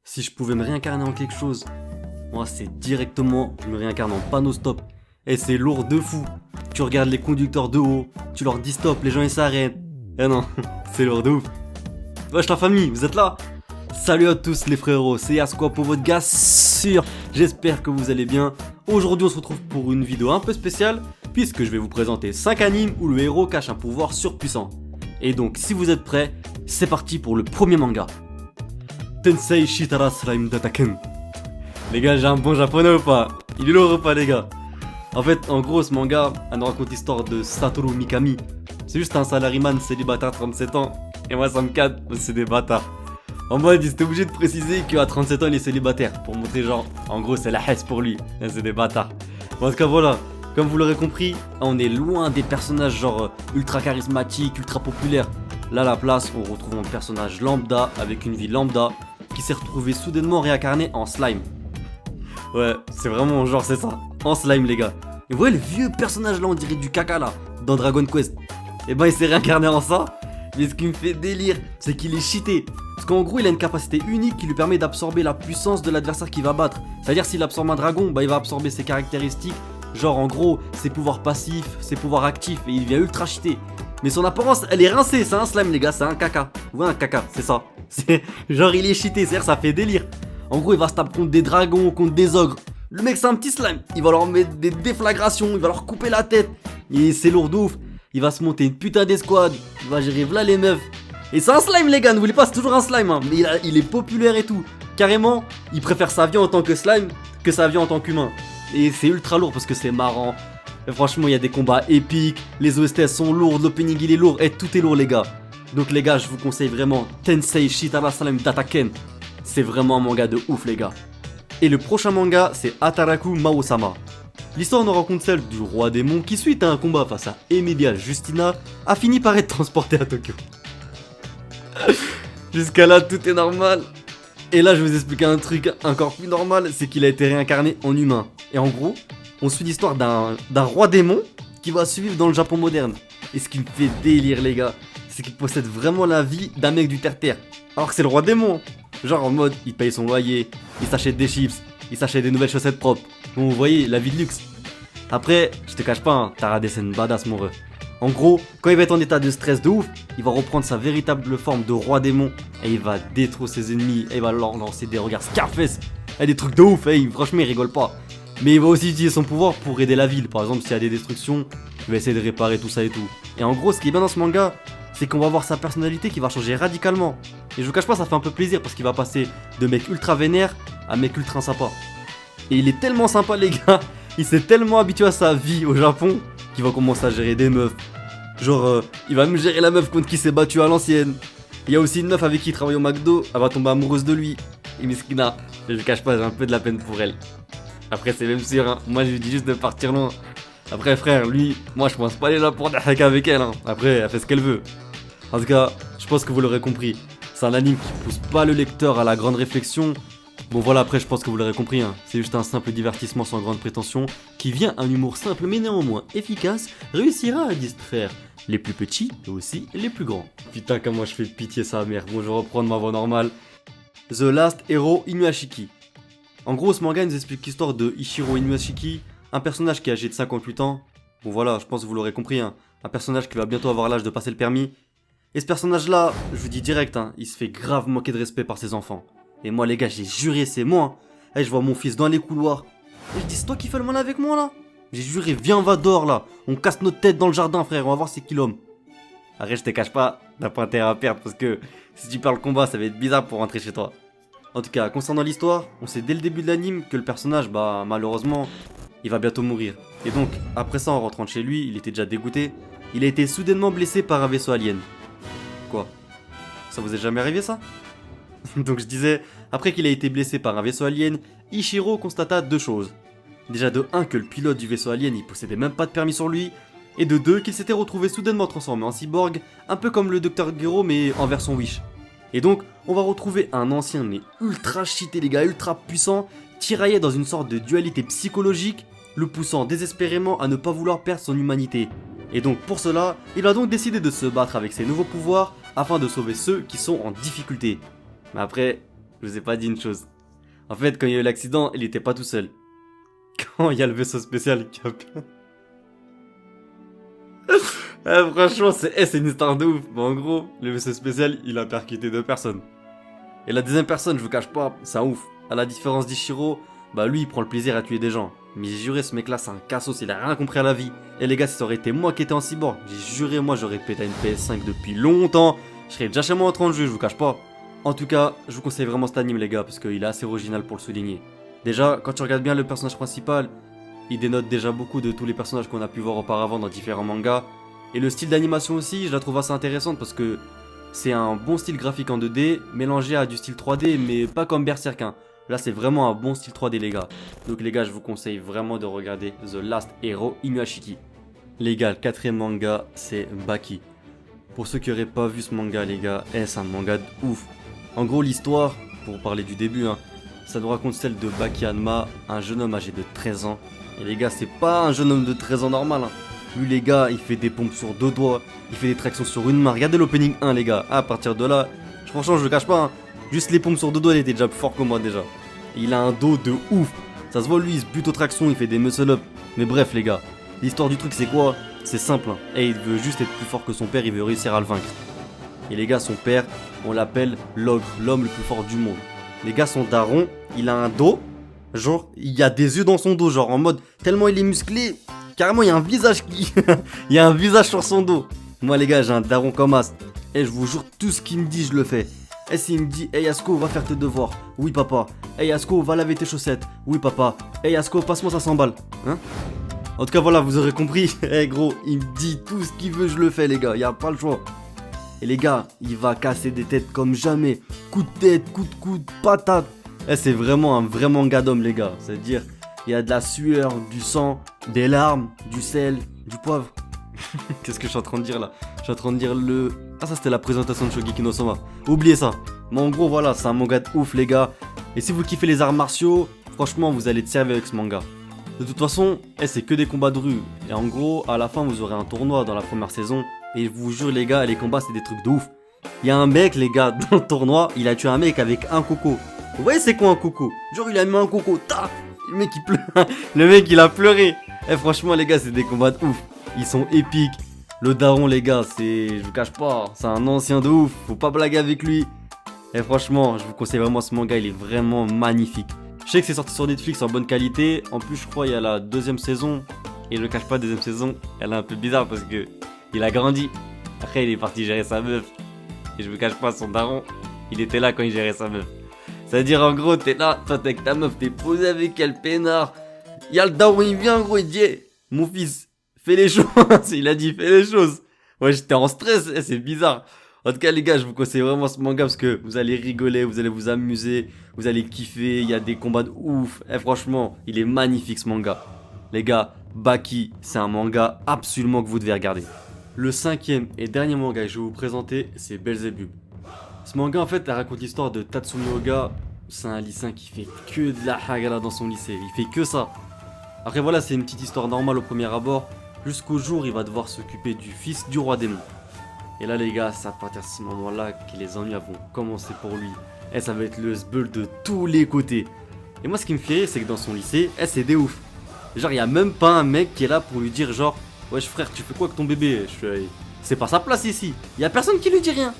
Si je pouvais me réincarner en quelque chose, moi c'est directement, je me réincarne en panneau stop. Et c'est lourd de fou. Tu regardes les conducteurs de haut, tu leur dis stop, les gens ils s'arrêtent. Eh non, c'est lourd de ouf. Wesh la famille, vous êtes là? Salut à tous les frérots, c'est Yasquap pour votre gars sûr. J'espère que vous allez bien. Aujourd'hui on se retrouve pour une vidéo un peu spéciale, puisque je vais vous présenter 5 animes où le héros cache un pouvoir surpuissant. Et donc si vous êtes prêts, c'est parti pour le premier manga. Tensei Shitara Slime Dataken. Les gars, j'ai un bon japonais ou pas? Il est lourd ou pas les gars? En fait, en gros, ce manga, elle nous raconte l'histoire de Satoru Mikami. C'est juste un salariman célibataire de 37 ans. Et moi, ça me cadre, c'est des bâtards. En mode, il était obligé de préciser qu'à 37 ans, il est célibataire. Pour montrer genre, en gros, c'est la hesse pour lui. Et c'est des bâtards. En tout cas, voilà. Comme vous l'aurez compris, on est loin des personnages genre ultra charismatiques, ultra populaires. Là, à la place, on retrouve un personnage lambda avec une vie lambda qui s'est retrouvé soudainement réincarné en slime. Ouais, c'est vraiment genre c'est ça, en slime les gars. Et vous voyez le vieux personnage là, on dirait du caca là, dans Dragon Quest. Et ben il s'est réincarné en ça. Mais ce qui me fait délire, c'est qu'il est cheaté. Parce qu'en gros il a une capacité unique qui lui permet d'absorber la puissance de l'adversaire qu'il va battre. C'est-à-dire s'il absorbe un dragon, bah il va absorber ses caractéristiques. Genre en gros, ses pouvoirs passifs, ses pouvoirs actifs, et il devient ultra cheaté. Mais son apparence, elle est rincée, c'est un slime les gars, c'est un caca. Ouais un caca, c'est ça. C'est genre il est cheaté, c'est-à-dire ça fait délire. En gros il va se taper contre des dragons, contre des ogres. Le mec c'est un petit slime, il va leur mettre des déflagrations, il va leur couper la tête. Et c'est lourd de ouf. Il va se monter une putain d'escouade, il va gérer v'là les meufs. Et c'est un slime les gars, n'oubliez pas c'est toujours un slime hein. Mais il est populaire et tout. Carrément, il préfère sa vie en tant que slime que sa vie en tant qu'humain. Et c'est ultra lourd parce que c'est marrant. Et franchement il y a des combats épiques, les OST sont lourds, l'opening il est lourd, et tout est lourd les gars. Donc les gars je vous conseille vraiment Tensei Shitara Slime Dataken. C'est vraiment un manga de ouf les gars. Et le prochain manga c'est Ataraku Mao-sama. L'histoire nous raconte celle du roi démon qui suite à un combat face à Emilia Justina a fini par être transporté à Tokyo. Jusqu'à là tout est normal. Et là je vais vous expliquer un truc encore plus normal, c'est qu'il a été réincarné en humain. Et en gros, on suit l'histoire d'un roi démon qui va suivre dans le Japon moderne. Et ce qui me fait délire les gars, c'est qu'il possède vraiment la vie d'un mec du terre-terre. Alors que c'est le roi démon. Genre en mode, il paye son loyer, il s'achète des chips, il s'achète des nouvelles chaussettes propres. Bon, vous voyez, la vie de luxe. Après, je te cache pas, hein, t'auras des scènes badass mon ref. En gros, quand il va être en état de stress de ouf, il va reprendre sa véritable forme de roi démon et il va détruire ses ennemis et il va leur lancer des regards Scarface. Et des trucs de ouf, franchement il rigole pas. Mais il va aussi utiliser son pouvoir pour aider la ville. Par exemple, s'il y a des destructions, il va essayer de réparer tout ça et tout. Et en gros, ce qui est bien dans ce manga, c'est qu'on va voir sa personnalité qui va changer radicalement. Et je vous cache pas, ça fait un peu plaisir parce qu'il va passer de mec ultra vénère à mec ultra sympa. Et il est tellement sympa les gars, il s'est tellement habitué à sa vie au Japon qu'il va commencer à gérer des meufs. Genre, il va même gérer la meuf contre qui s'est battu à l'ancienne. Il y a aussi une meuf avec qui il travaille au McDo, elle va tomber amoureuse de lui. Et Miskina, je vous cache pas, j'ai un peu de la peine pour elle. Après c'est même sûr, hein. Moi je lui dis juste de partir loin. Après frère, lui, moi je pense pas aller là pour hack avec elle hein. Après elle fait ce qu'elle veut. En tout cas, je pense que vous l'aurez compris. C'est un anime qui pousse pas le lecteur à la grande réflexion. Bon voilà, après je pense que vous l'aurez compris hein. C'est juste un simple divertissement sans grande prétention qui vient un humour simple mais néanmoins efficace réussira à distraire les plus petits et aussi les plus grands. Putain comme moi je fais pitié sa mère. Bon je vais reprendre ma voix normale. The Last Hero Inuyashiki. En gros, ce manga nous explique l'histoire de Ichiro Inuyashiki, un personnage qui est âgé de 58 ans. Bon voilà, je pense que vous l'aurez compris, hein. Un personnage qui va bientôt avoir l'âge de passer le permis. Et ce personnage-là, je vous dis direct, hein, il se fait grave manquer de respect par ses enfants. Et moi les gars, j'ai juré, c'est moi. Hein. Et je vois mon fils dans les couloirs. Et je dis, c'est toi qui fais le mal avec moi là? J'ai juré, viens, on va dehors là. On casse notre tête dans le jardin frère, on va voir c'est qui l'homme. Arrête, je te cache pas, t'as pas intérêt à perdre parce que si tu perds le combat, ça va être bizarre pour rentrer chez toi. En tout cas, concernant l'histoire, on sait dès le début de l'anime que le personnage, bah malheureusement, il va bientôt mourir. Et donc, après ça, en rentrant de chez lui, il était déjà dégoûté. Il a été soudainement blessé par un vaisseau alien. Quoi? Ça vous est jamais arrivé ça? Donc je disais, après qu'il a été blessé par un vaisseau alien, Ichiro constata deux choses. Déjà de 1 que le pilote du vaisseau alien, il possédait même pas de permis sur lui. Et de 2 qu'il s'était retrouvé soudainement transformé en cyborg, un peu comme le Dr Gero mais en version Wish. Et donc, on va retrouver un ancien mais ultra cheaté les gars, ultra puissant, tiraillé dans une sorte de dualité psychologique, le poussant désespérément à ne pas vouloir perdre son humanité. Et donc pour cela, il a donc décidé de se battre avec ses nouveaux pouvoirs afin de sauver ceux qui sont en difficulté. Mais après, je vous ai pas dit une chose. En fait, quand il y a eu l'accident, il était pas tout seul. Quand il y a le vaisseau spécial qui a... franchement, c'est une histoire de ouf. Mais en gros, le vaisseau spécial, il a percuté 2 personnes. Et la deuxième personne, je vous cache pas, c'est un ouf. À la différence d'Ichiro, bah lui, il prend le plaisir à tuer des gens. Mais j'ai juré, ce mec-là, c'est un cassos, il a rien compris à la vie. Et les gars, si ça aurait été moi qui étais en cyborg, j'ai juré, moi, j'aurais pété une PS5 depuis longtemps. Je serais déjà chez moi en train de jouer, je vous cache pas. En tout cas, je vous conseille vraiment cet anime, les gars, parce qu'il est assez original pour le souligner. Déjà, quand tu regardes bien le personnage principal, il dénote déjà beaucoup de tous les personnages qu'on a pu voir auparavant dans différents mangas. Et le style d'animation aussi, je la trouve assez intéressante parce que c'est un bon style graphique en 2D, mélangé à du style 3D, mais pas comme Berserk. Là, c'est vraiment un bon style 3D, les gars. Donc, les gars, je vous conseille vraiment de regarder The Last Hero Inuyashiki. Les gars, le 4ème manga, c'est Baki. Pour ceux qui n'auraient pas vu ce manga, les gars, c'est un manga de ouf. En gros, l'histoire, pour parler du début, ça nous raconte celle de Baki Hanma, un jeune homme âgé de 13 ans. Et les gars, c'est pas un jeune homme de 13 ans normal. Lui, les gars, il fait des pompes sur 2 doigts, il fait des tractions sur une main. Regardez l'opening 1, les gars. À partir de là, franchement, je le cache pas. Juste les pompes sur 2 doigts, il était déjà plus fort que moi déjà. Et il a un dos de ouf. Ça se voit, lui, il se bute aux tractions, il fait des muscle-up. Mais bref, les gars, l'histoire du truc, c'est quoi? C'est simple. Et il veut juste être plus fort que son père, il veut réussir à le vaincre. Et les gars, son père, on l'appelle l'ogre, l'homme le plus fort du monde. Les gars, son daron, il a un dos. Genre, il y a des yeux dans son dos, genre en mode, tellement il est musclé, carrément il y a un visage qui... il y a un visage sur son dos. Moi les gars, j'ai un daron comme as. Et je vous jure, tout ce qu'il me dit, je le fais. Et s'il me dit, hey Yasuko, va faire tes devoirs. Oui papa. Hey Yasuko, va laver tes chaussettes. Oui papa. Hey Yasuko, passe-moi 500 balles. Hein? En tout cas voilà, vous aurez compris. Eh gros, il me dit tout ce qu'il veut, je le fais les gars, y a pas le choix. Et les gars, il va casser des têtes comme jamais. Coup de tête, coup de coude, patate. C'est vraiment un vrai manga d'homme les gars. C'est-à-dire, il y a de la sueur, du sang, des larmes, du sel, du poivre. Qu'est-ce que je suis en train de dire là? Je suis en train de dire le... Ah ça c'était la présentation de Shogeki no Soma. Oubliez ça. Mais en gros voilà, c'est un manga de ouf les gars. Et si vous kiffez les arts martiaux, franchement vous allez te servir avec ce manga. De toute façon, c'est que des combats de rue. Et en gros, à la fin vous aurez un tournoi dans la première saison. Et je vous jure les gars, les combats c'est des trucs de ouf. Il y a un mec les gars, dans le tournoi, il a tué un mec avec un coco. Vous voyez c'est quoi un coco? Genre il a mis un coco, ta. Le mec il pleure. Le mec il a pleuré. Franchement les gars, c'est des combats de ouf. Ils sont épiques. Le daron les gars, je vous cache pas, c'est un ancien de ouf. Faut pas blaguer avec lui. Franchement, je vous conseille vraiment ce manga, il est vraiment magnifique. Je sais que c'est sorti sur Netflix en bonne qualité. En plus je crois il y a la 2ème saison. Et je ne cache pas, la 2ème saison, elle est un peu bizarre parce que il a grandi. Après il est parti gérer sa meuf. Et je vous cache pas, son daron, il était là quand il gérait sa meuf. C'est-à-dire en gros, t'es là, toi t'es avec ta meuf, t'es posé avec elle, peinard. Y'a le daron, il vient gros, il dit hey, mon fils, fais les choses. Il a dit fais les choses. Ouais, j'étais en stress, c'est bizarre. En tout cas les gars, je vous conseille vraiment ce manga parce que vous allez rigoler, vous allez vous amuser, vous allez kiffer, il y a des combats de ouf. Franchement, il est magnifique ce manga. Les gars, Baki, c'est un manga absolument que vous devez regarder. Le 5ème et dernier manga que je vais vous présenter, c'est Belzebub. Ce manga en fait, elle raconte l'histoire de Tatsumi Oga. C'est un lycéen qui fait que de la hagala dans son lycée, il fait que ça. Après voilà, c'est une petite histoire normale au premier abord, jusqu'au jour où il va devoir s'occuper du fils du roi démon. Et là les gars, c'est à partir de ce moment-là que les ennuis vont commencer pour lui. Ça va être le sbeul de tous les côtés. Et moi ce qui me fait rire, c'est que dans son lycée, c'est des ouf. Genre il y a même pas un mec qui est là pour lui dire genre wesh frère, tu fais quoi avec ton bébé? C'est pas sa place ici. Il y a personne qui lui dit rien.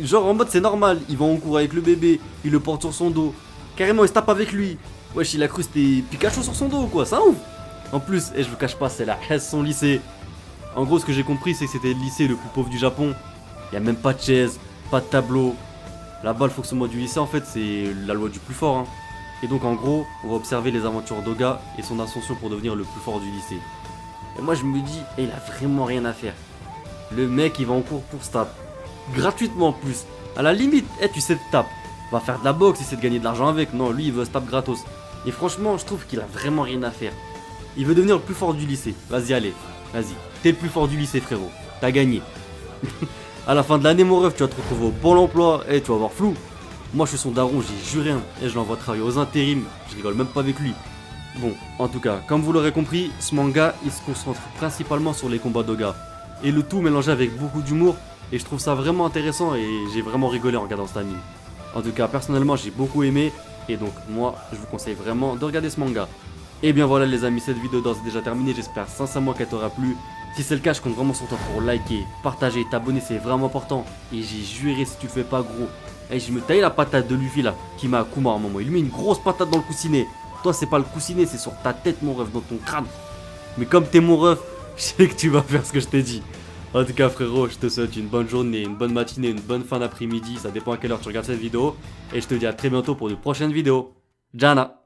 Genre en mode c'est normal, il va en cours avec le bébé, il le porte sur son dos. Carrément il se tape avec lui. Wesh, il a cru que c'était Pikachu sur son dos quoi, c'est un ouf. En plus, je vous cache pas, c'est la haine son lycée. En gros ce que j'ai compris c'est que c'était le lycée le plus pauvre du Japon. Il y a même pas de chaise, pas de tableau. Là-bas le fonctionnement du lycée en fait c'est la loi du plus fort. Et donc en gros, on va observer les aventures d'Oga et son ascension pour devenir le plus fort du lycée. Et moi je me dis, il a vraiment rien à faire. Le mec il va en cours pour se taper. Gratuitement en plus. À la limite, tu sais te tape. Va faire de la boxe, essaie de gagner de l'argent avec. Non, lui il veut se tape gratos. Et franchement, je trouve qu'il a vraiment rien à faire. Il veut devenir le plus fort du lycée. Vas-y, allez, vas-y. T'es le plus fort du lycée, frérot. T'as gagné. À la fin de l'année, mon ref, tu vas te retrouver au Pôle emploi. Tu vas avoir flou. Moi, je suis son daron, j'ai juré. Et je l'envoie travailler aux intérims. Je rigole même pas avec lui. Bon, en tout cas, comme vous l'aurez compris, ce manga, il se concentre principalement sur les combats d'Oga. Et le tout mélangé avec beaucoup d'humour. Et je trouve ça vraiment intéressant et j'ai vraiment rigolé en regardant cet anime. En tout cas, personnellement, j'ai beaucoup aimé. Et donc, moi, je vous conseille vraiment de regarder ce manga. Et bien voilà les amis, cette vidéo d'ores est déjà terminée, j'espère sincèrement qu'elle t'aura plu. Si c'est le cas, je compte vraiment sur toi pour liker, partager, t'abonner, c'est vraiment important. Et j'ai juré si tu le fais pas gros. Et je me taille la patate de Luffy là, qui m'a Akuma à un moment. Il met une grosse patate dans le coussinet. Toi c'est pas le coussinet, c'est sur ta tête mon ref, dans ton crâne. Mais comme t'es mon ref, je sais que tu vas faire ce que je t'ai dit. En tout cas frérot, je te souhaite une bonne journée, une bonne matinée, une bonne fin d'après-midi. Ça dépend à quelle heure tu regardes cette vidéo. Et je te dis à très bientôt pour de prochaines vidéos. Jana.